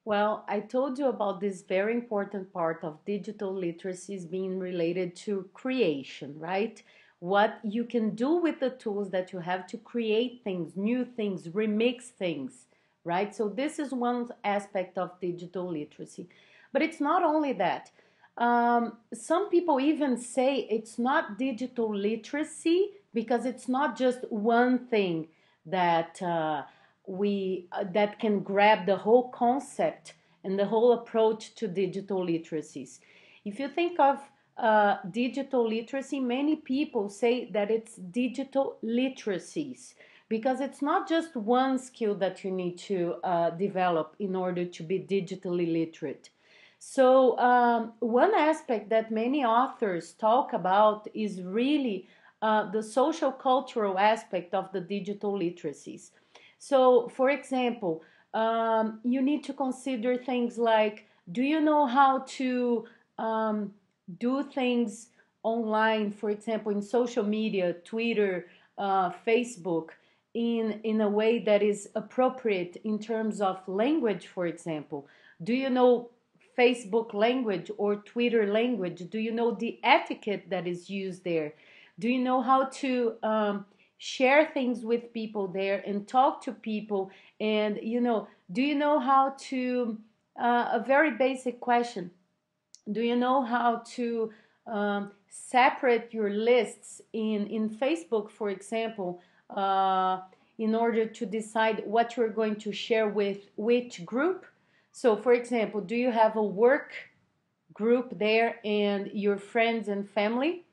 Well, I told you about this very important part of digital literacies being related to creation, right? What you can do with the tools that you have to create things, new things, remix things, right? So, this is one aspect of digital literacy. But it's not only that. Some people even say it's not digital literacy because it's not just one thing that. We that can grab the whole concept and the whole approach to digital literacies. If you think of digital literacy, many people say that it's digital literacies because it's not just one skill that you need to develop in order to be digitally literate. So, one aspect that many authors talk about is really the social cultural aspect of the digital literacies. So, for example, you need to consider things like, do you know how to do things online, for example, in social media, Twitter, Facebook, in a way that is appropriate in terms of language, for example? Do you know Facebook language or Twitter language? Do you know the etiquette that is used there? Do you know how to share things with people there and talk to people? And, do you know how to, a very basic question, do you know how to separate your lists in Facebook, for example, in order to decide what you're going to share with which group? So, for example, do you have a work group there and your friends and family?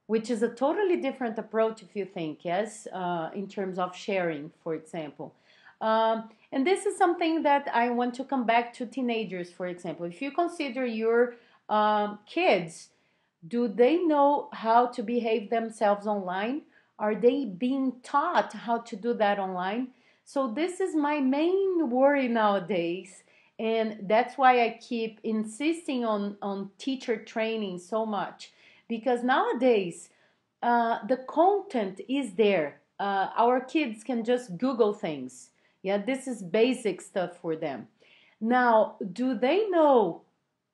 Which is a totally different approach if you think, yes, in terms of sharing, for example. And this is something that I want to come back to teenagers, for example. If you consider your kids, do they know how to behave themselves online? Are they being taught how to do that online? So, this is my main worry nowadays. And that's why I keep insisting on teacher training so much. Because nowadays, the content is there. Our kids can just Google things. Yeah, this is basic stuff for them. Now, do they know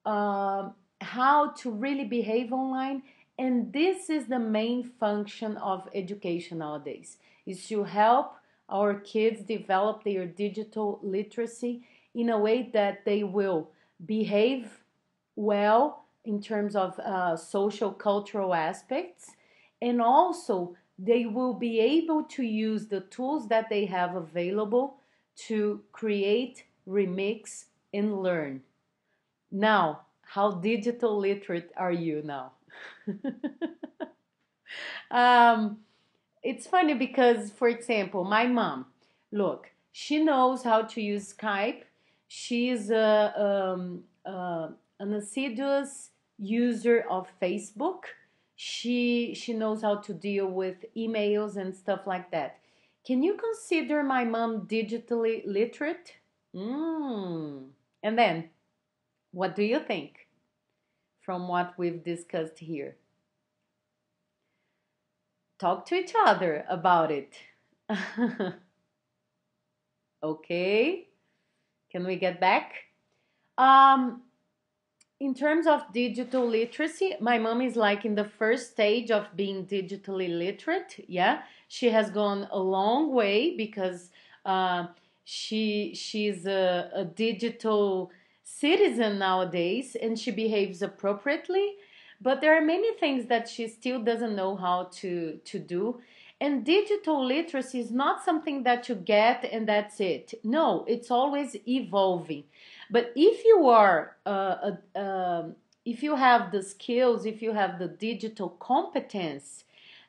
how to really behave online? And this is the main function of education nowadays, is to help our kids develop their digital literacy in a way that they will behave well in terms of social cultural aspects, and also they will be able to use the tools that they have available to create, remix, and learn. Now, how digital literate are you now? um, it's funny because, for example, my mom, look, she knows how to use Skype. She's an assiduous user of Facebook. She knows how to deal with emails and stuff like that. Can you consider my mom digitally literate? And then, what do you think from what we've discussed here? Talk to each other about it. Okay, can we get back? Um, in terms of digital literacy, my mom is like in the first stage of being digitally literate. Yeah, she has gone a long way because uh, she's a digital citizen nowadays and she behaves appropriately. But there are many things that she still doesn't know how to do. And digital literacy is not something that you get and that's it. No, it's always evolving. But if you are, if you have the skills, if you have the digital competence,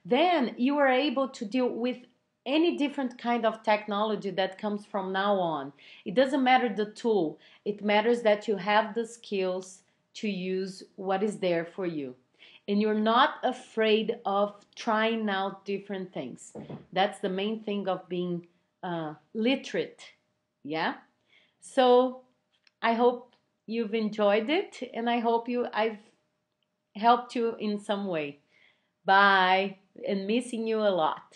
then you are able to deal with any different kind of technology that comes from now on. It doesn't matter the tool, it matters that you have the skills to use what is there for you. And you're not afraid of trying out different things. That's the main thing of being literate. Yeah? So I hope you've enjoyed it and I hope I've helped you in some way. Bye, and missing you a lot.